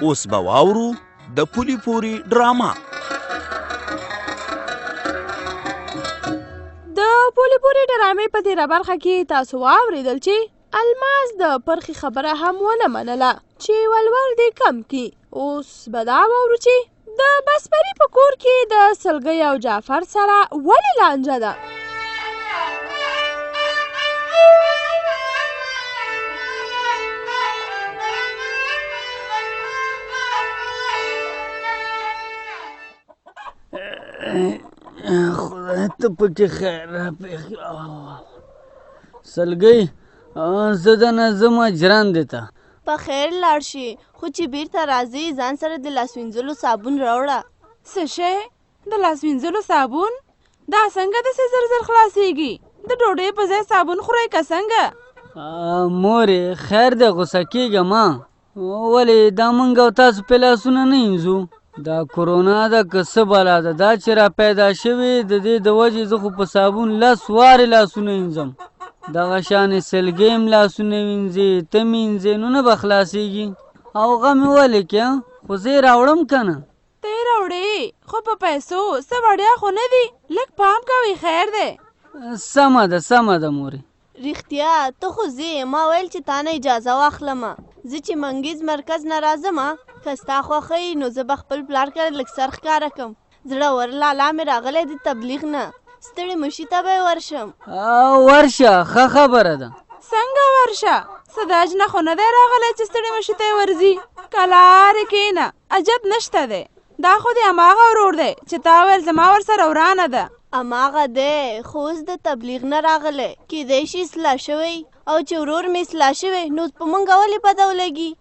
اوس به واورو د پولي پوري ډراما. د پولي پوري ډرامې په تېره برخه کې تاسو واورېدل چې الماس د پرخې خبره هم ونه منله چې ولور دې کم کي. اوس به دا واورو چې د بسپري په کور کې د سلګۍ او جعفر سره ولې لانجه ده. خدای ته پکې خیر راپېښ. سلګۍ زه دنه ځم اجران دې ته. په خیر لاړ شي، خو چې بیرته راځي ځان سره د لاس وینځلو صابون راوړه. څه شی؟ د لاس وینځلو صابون؟ دا څنګه داسې زر زر خلاصېږي؟ د ډوډۍ په ځای صابون خورئ که څنګه؟ مورې خیر دی غوسه کېږه ما، ولې دا موږ او تاسو پې لاسونه نه وینځو؟ دا کرونا ده که څه بلا ده، دا چې را پیدا شوې د دې د وجې زه خو په صابون 10 وارې لاسونه وینځم. دغه شانې سلګۍ هم لاسونه وینځې، ته مې وینځې، نو نه به خلاصېږي. او غم مې ولې کې، خو زه یې راوړم که نه؟ ته یې راوړې، خو په پیسو څه وړیا خو نه دي، لږ پام کوئ خیر دی. سمه ده سمه ده مورې. رښتیا ته خو ځې، ما ویل چې تا نه اجازه واخلمه. زه چې منګیز مرکز نه راځمه، که ستا خوښه وي نو زه به خپل پلار کره لږ سر ښکاره کړم. زړور لالا مې راغلی د تبلیغ نه، ستړې مشي ته به یې ورشم. ورشه، ښه خبره ده. څنګه ورشه؟ څه د حج نه خو نه دی راغلی چې ستړې مشي ته یې ورځي؟ که لارې کښېنه، عجب نشته دی. دا خو د هماغه ورور دی چې تا ویل زما ورسره ورانه ده. هماغه دی، خو اوس د تبلیغ نه راغلی، کیدای شي اصلاح شوی، او چې ورور مې اصلاح شوی نو په موږ ولې بده ولګي؟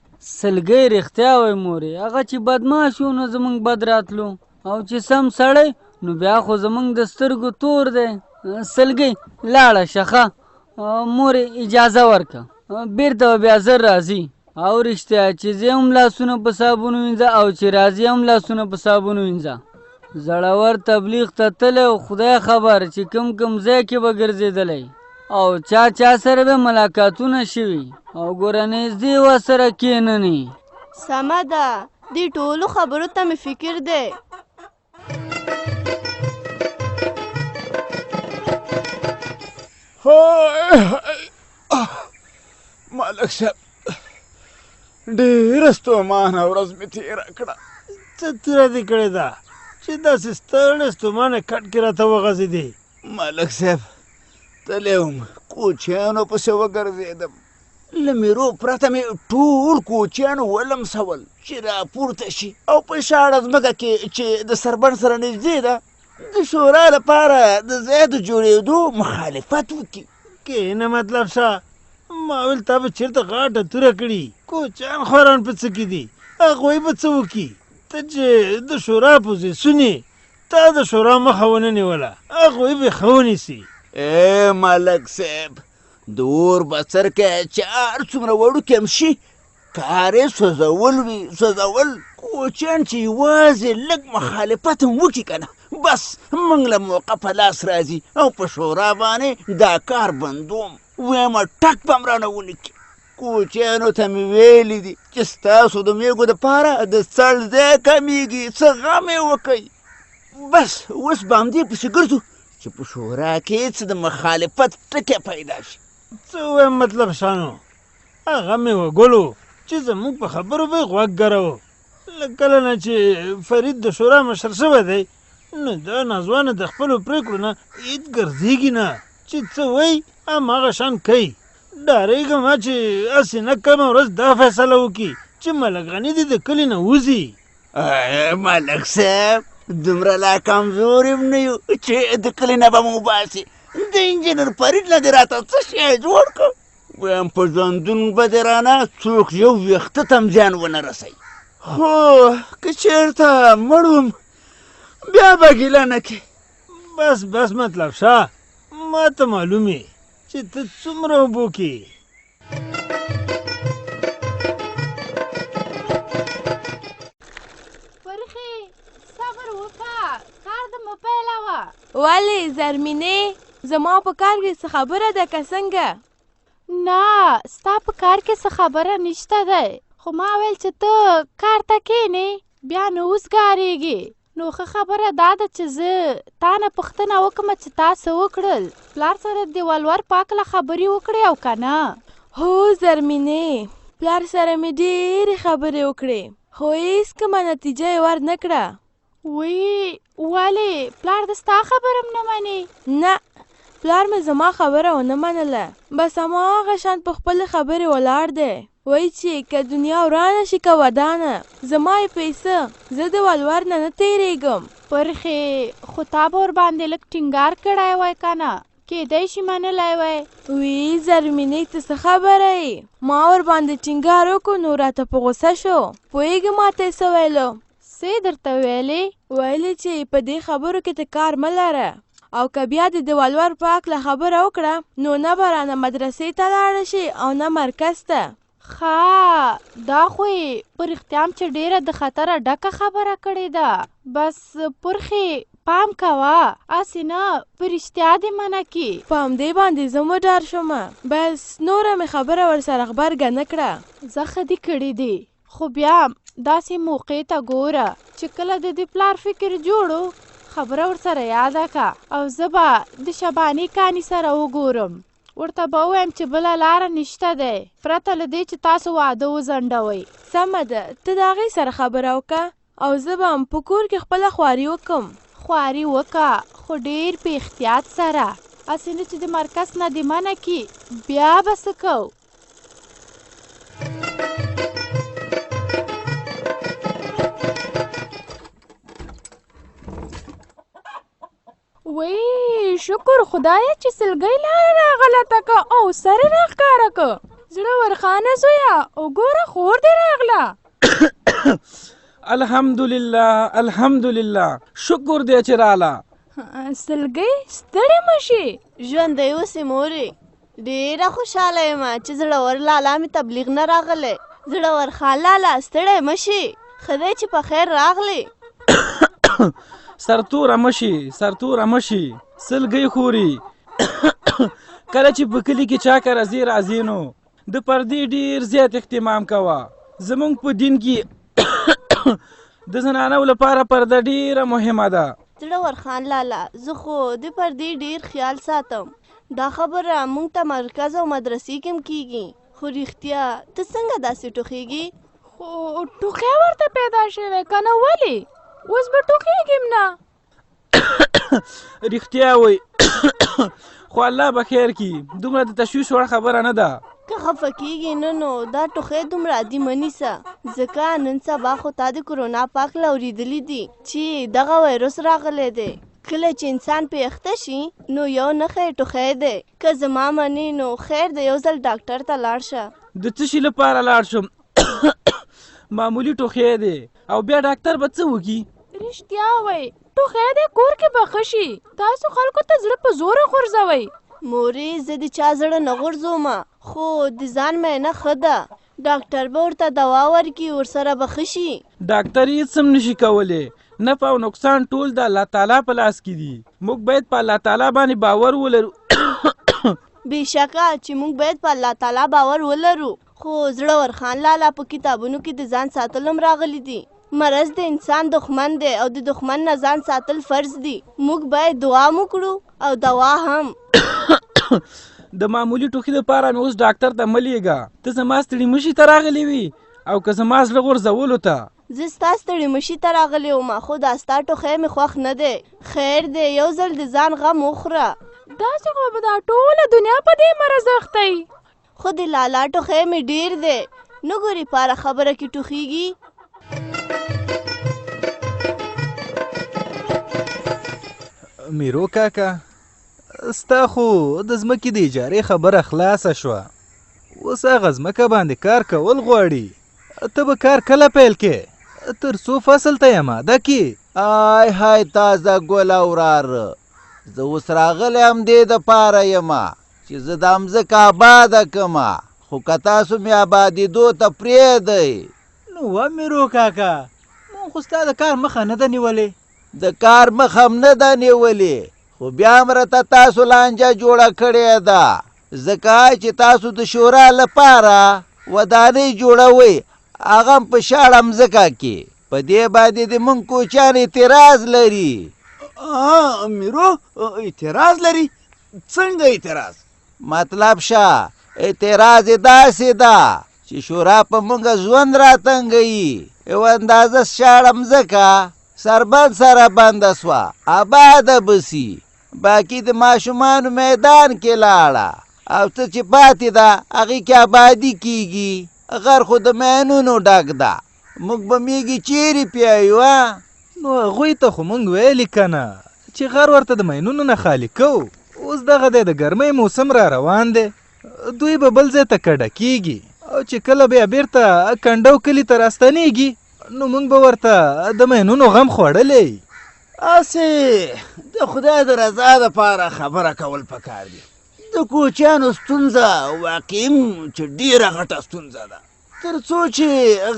سلګۍ رښتیا وایي مورې، هغه چې بدماش و نو زموږ بد راتلو، او چې سم سړی نو بیا خو زموږ د سترګو تور دی. سلګۍ لاړه شه ښه، مورې اجازه ورکړه، بېرته به بیا زر راځي. او رښتیا چې زه هم لاسونه په صابون وینځه او چې راځي هم لاسونه په صابون وینځه. زړور تبلیغ ته تللی او خدای خبر چې کم ځای کې به ګرځېدلی او چا سره به ملاقاتونه شوي، او ګوره نږدې ورسره کښېننې. سمه ده، دې ټولو خبرو ته مې فکر دی. ملک صاحب ډېره ستومانه ورځ مې تېره کړه. څه تېره دې کړې ده چې داسې ستړې ستومانه کټ کې راته وغځېدې؟ ملک صاحب تللی وم، کوچیانو پسې وګرځېدم، له میرو پرته مې ټول کوچیان ولمسول چې راپورته شي، او په شاړه ځمکه کې چې د سربند سره نږدې ده د شورا لپاره د ځای د جوړېدو مخالفت وکړي. کښېنه مطلب شه، ما ویل تا به چېرته غاټه توره کړي، کوچیان خوران په څه کې دي، هغوی به څه وکړي؟ ته چې د شورا پوزیسون یې، تا د شورا مخه ونه نیوله، هغوی به ښه ونیسي. ملک صاحب د اور بڅر کې چې هر څومره وړوکی هم شي کار یې سوځول وي، سوځول. کوچیان چې یوازې لږ مخالفت هم وکړي که نه، بس موږ له موقع په لاس راځي او په شورا باندې دا کار بندوم. ویمه ټک به هم رانه ونه کړي. کوچیانو ته مې ویلي دي چې ستاسو د میږو دپاره د څړ ځای کمیږي، څه غم یې وکئ. بس اوس به همدې پسې ګرځو چې په شورا کې څه د مخالفت ټکی پیدا شي. څه ووایم مطلب شانو، هغه مې وګلو چې زموږ په خبرو به یې غوږ ګرو. له کله نه چې فرید د شورا مشر شوی دی نو دا نازوانه د خپلو پرېکړو نه هېڅ ګرځېږي نه، چې څه وایي هماغه شان کوي. ډارېږم چې هسې نه کمه ورځ دا فیصله وکړي چې ملک غني دې د کلي نه وځي. ملک صاحب دومره لا کمزوري هم نه یو چې د کلي نه به مو وباسي. د انجینر فرید نه دې راته څه شی جوړ کړ؟ ویم په ژوندون به دې رانه څوک یو ویښته ته هم زیان ونه رسوي، خو که چېرته مړ وم بیا به ګیله نه کړې. بس مطلب شه، ما ته معلوم یې چې ته څومره اوبو کې. ورخې صبر وکړه، کار دې مه پیلوه. ولې زرمینې، زما په کار کې څه خبره ده که څنګه؟ نه، ستا په کار کې څه خبره نشته دی، خو ما ویل چې ته کار ته کښېنې بیا نو اوس ګارېږې نو ښه خبره دا ده چې زه تا نه پوښتنه وکړم چې تا څه وکړل پلار سره د ولور په هکله خبرې وکړې او که نه هو زرمینې پلار سره مې ډېرې خبرې وکړې خو هېڅ کومه نتیجه یې ور نه کړه وی ولې پلار د ستا خبره هم نه منې نه پلار مې زما خبره ونه منله بس هماغه شان په خپلې خبرې ولاړ دی وایي چې که دنیا ورانه شي که ودانه زما یې پیسه زه د ولور نه تېرېږم پرخې خو تا به ورباندې لږ ټینګار کړی وای که نه کېدی شي منلی وای وی زرمینې ته څه خبره یې ما ورباندې ټینګار وکړو نو راته په غوسه شو پوهېږې ما ته یې څه ویلو څه درته ویلې ویلې چې په دې خبرو کې ته کار مه لره او که بیا د ولور په هکله خبره وکړه نو نه به رانه مدرسې ته لاړه شي او نه مرکز ته ښه دا خو یې په رښتیا هم چې ډېره د خطره ډکه خبره کړې ده بس پرخې پام کوه هسې نه په رښتیا دې منع کړي په همدې باندې زه وډار شومه بس نوره مې خبره ورسره غبرګه نه کړه زه ښه دې کړي دي خو بیا داسې موقع ته ګوره چې کله د دې پلار فکر جوړو خبره ورسره یاده که او زه به د شباني کاني سره وګورم ورته به ووایم چې بله لاره نشته دی پرته له دې چې تاسو واده وځنډوئ سمه ده ته د هغې سره خبره وکړه او زه به هم په کور کې خپله خواري وکړم خواري وکړه خو ډېر په احتیاط سره هسې نه چې د مرکز نه دې منع کړي بیا به څه کوو وی شکر خدایه چې سلګۍ لاره راغلته که او سر یې راښکاره که زړه ورخانه زویه وګوره خور دې راغله الحمدلله الحمدلله شکر دی چې راله سلګۍ ستړې مه شي ژوندی اوسې مورې ډېره خوشحاله یم چې زړور لالا مې تبلیغ نه راغلی زړور خان لالا ستړی مه شي ښه دی چې په خیر راغلی سرتوره مشي سرتوره مشي سلګۍ خوري کله چې په کلي کې چا که راځي نو د پردې ډېر زیات اهتمام کوه زموږ په دین کې د زنانو لپاره پرده ډېره مهمه ده زړور خان لالا زه خو د پردې ډېر خیال ساتم دا خبره موږ ته مرکز او مدرسې کې هم کېږي خو رښتیا ته څنګه داسې ټوخېږي خو ټوخی ورته پیدا شوی که نه ولې اوس به ټوخېږم نه رښتیا وایي خو الله به خیر کړي دومره د تشویش وړ خبره نه ده که خفه کېږي نه نو دا ټوخی دومره عادي مه نیسه ځکه نن سبا خو تا د کرونا په هکله اورېدلي دي چې دغه وایرس راغلی دی کله چې انسان پې اخته شي نو یو نښی ټوخی دی که زما منې نو خیر د یو ځل ډاکټر ته لاړ شه د څه شي لپاره لاړ شم معمولي ټوخی دی او بیا ډاکټر به څه وکړي رښتیا وایي ټوخی دی کور کې به ښه شي تاسو خلکو ته زړه په زوره غورځوئ مورې زه د چا زړه نه غورځومه خو د ځان معاینه ښه ده ډاکټر به ورته دوا ورکړي ورسره به ښه شي ډاکټر هېڅ هم نشي کولی نفع او نقصان ټول د الله تعالی په لاس کې دي موږ باید په الله تعالی باندې باور ولرو بېشکه چې موږ باید په الله تعالی باور ولرو خو زړور خان لالا په کتابونو کې د ځان ساتل هم راغلي دي مرض د انسان دښمن دی او د دښمن نه ځان ساتل فرض دي موږ باید دعا وکړو او دوا هم د معمولي ټوخي دپاره مې اوس ډاکټر ته مه لیږه ته زما ستړي مشي ته راغلی وي او که زما زړه غورځولو ته زه ستا ستړي مشي ته راغلی وم خو دا ستا ټوخی مې خوښ نه دی خیر دی یو ځل د ځان غم وخوره داسې خو به دا ټوله دنیا په دې مرض اخته وي خو د لالا ټوخی مې ډېر دی نه ګورې پاره خبره کې ټوخېږي میرو کاکا ستا خو د ځمکې د اجارې خبره خلاصه شوه اوس هغه ځمکه باندې کار کول غواړي ته به کار کله پیل کې تر څو فصل ته یې ماده کې آی های تازه ګله وراره زه اوس راغلی هم دې دپاره یمه چې زه دا مځکه آباده کړمه خو که تاسو مې آبادېدو ته پرېږدئ نو ومیرو کاکا مونږ خو ستا د کار مخه نه ده نیولې د کار مخه هم نه ده نیولې خو بیا هم راته تاسو لانجه جوړه کړې ده ځکه چې تاسو د شورا لپاره ودانۍ جوړوئ هغه هم په شاړه مځکه کې. په دې باندې د موږ کوچیان اعتراض لري. میرو اعتراض لري؟ څنګه اعتراض؟ مطلب شه اعتراض یې داسې ده چې شورا په موږ ژوند راتنګوي. یوه اندازه شاړه مځکه سربند سره بنده سوه، آباده بسي. باقي د ماشومانو میدان کې لاړه او څه چې پاتې ده هغې کې آبادي کېږي. غر خو د مینونو ډک ده، موږ به میږي چیرې پیایو؟ نو هغوی ته خو موږ ویلي که نه چې غر ورته د مینونو نه خالي کوو. اوس دغه دی د ګرمۍ موسم را روان دی، دوی به بل ځای ته کډه کېږي او چې کله بیا بیرته کنډو کلي ته راستنېږي نو موږ به ورته د مینونو غم خوړلی. هسې د خدای د رضا دپاره خبره کول پکار دي. د کوچیانو ستونزه واقعي چې ډېره غټه ستونزه ده. تر څو چې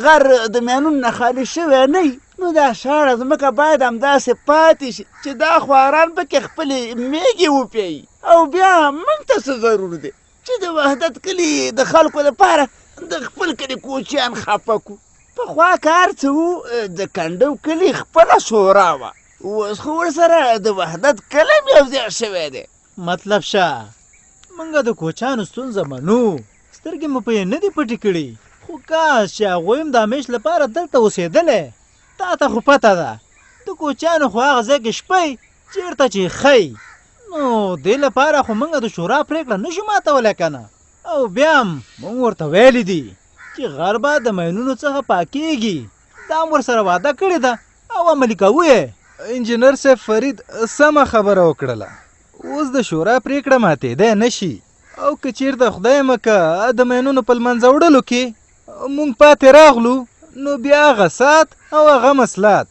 غر د مینونو نه خالي شوی نه وي نو دا شاړه ځمکه باید همداسې پاتې شي چې دا خواران پکې خپلې میږې وپیایي. او بیا موږ ته څه ضرور دی چې د وحدت کلي د خلکو لپاره د خپل کلي کوچیان خفه کړو. پخوا کار څه وو، د کنډو کلي خپله شورا وه، اوس خو ورسره د وحدت کلی هم یو ځای شوی دی. مطلب شه موږ د کوچیانو ستونزه منو، سترګې مو پرې نه دي پټې کړي، خو کاش چې هغوی هم د همیش لپاره دلته اوسېدلی. تا ته خو پته ده د کوچیانو خو هغه ځای کې شپی چېرته چې ښی. نو دې لپاره خو موږ د شورا پرېکړه نه شو ماتولی که نه. او بیا هم موږ ورته ویلي دي چې غر به د مینونو څخه پاکېږي. دا هم ورسره وعده کړې ده او عملي کوو یې. انجینر صاحب فرید سمه خبره وکړله. اوس د شورا پرېکړه ماتېدی نه شي او که چېرته خدای مکه د مینونو په لمنځه وړلو کې موږ پاتې راغلو نو بیا هغه سات او هغه مسلات.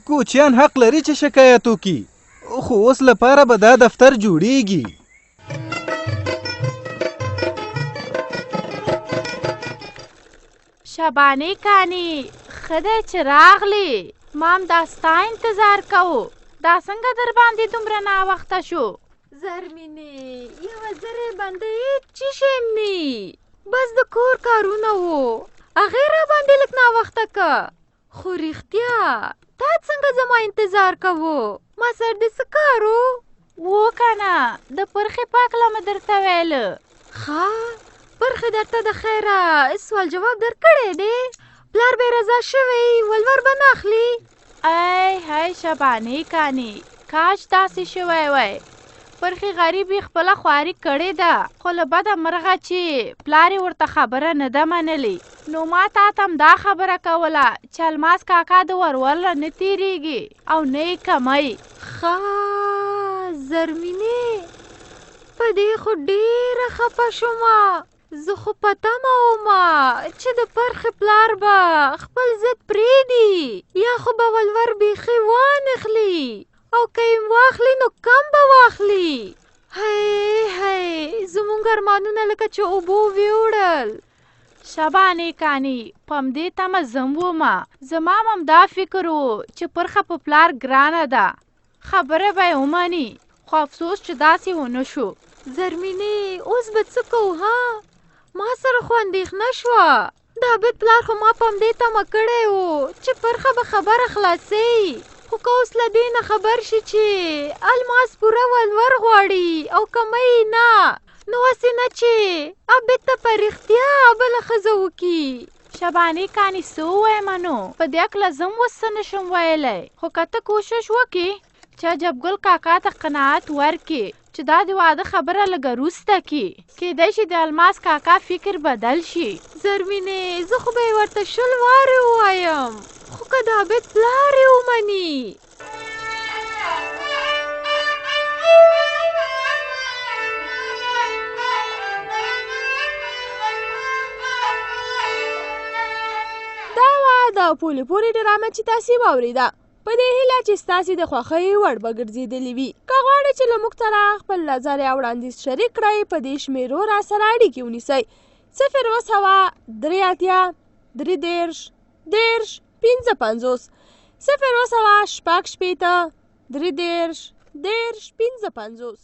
کوچیان حق لري چې شکایت وکړي، خو اوس لپاره به دا دفتر جوړیږي. شبانې کانی ښه دی چې راغلې، ما هم دا ستا انتظار کوو. دا څنګه در باندې دومره ناوخته شو؟ زرمینې یوه زرې باندې هېڅ چی شیم نی، بس د کور کارونه وو، هغې را باندې لږ ناوخته که. خو رښتیا تا څنګه زما انتظار کوو؟ ما سر دې څه کار و که نه د پرخې پاکله مې درته ویله. ښه پرخې درته د خیره سوال جواب درکړی دی، پلار به رضا شوی ولور به نه اخلي. ای هی شبانې کانی کاش داسې شوی وی. پرخې غریب یې خپله خواري کړې ده، خو له بده مرغه چې پلار یې ورته خبره نه ده منلې. نو ما تا ته هم دا خبره کوله چې الماس کاکا د ورورله نه تېرېږي او نه یې کمی. ښه زرمینې په دې خو ډېره خفه شومه. زه خو په تمه ومه چې د پرخې پلار به خپل ضد پرېږدي یا خو به ولور بیخي وانخلي او که یې واخلي نو کم به واخلي. هی زمونږ ارمانونه لکه چې اوبو ویوړل. شبانې کانی په همدې تمه زه هم ومه. زما هم دا فکر و چې پرخه په پلار ګرانه ده، خبره به یې ومني، خو افسوس چې داسې ونه شو. زرمینې اوس به څه کوو؟ ها ما سره خو اندېښنه شوه. د عابد پلار خو ما په همدې تمه کړی و چې پرخه به خبره خلاصوي، خو که اوس له دوی نه خبر شي چې الماس پوره ولور غواړي او کمی نه، نو هسې نه چې عابد ته په رښتیا بله ښځه وکړي. شبانې کانی څه ووایم نو په دې هکله زه هم اوس څه نشم ویلی، خو که ته کوشش وکړې چې عجبګل کاکا ته قناعت ورکړې چې دا د واده خبره لږه وروسته کړي، کیدای شي د الماس کاکا فکر بدل شي. زرمینې زه خو به یې ورته 100 وارې ووایم، خو که د عابد پلار یې ومني. دا وه د پولې پورې ډرامه چې تاسې واورېده. په دې هیله چې ستاسې د خوښۍ وړ به ګرځېدلې وي. که غواړئ چې له موږ سره خپل نظر یا وړاندیز شریک کړئ په دې شمېرو را سره اړیکې ونیسئ: 0 2 30 10 55 0 2 6 10 55.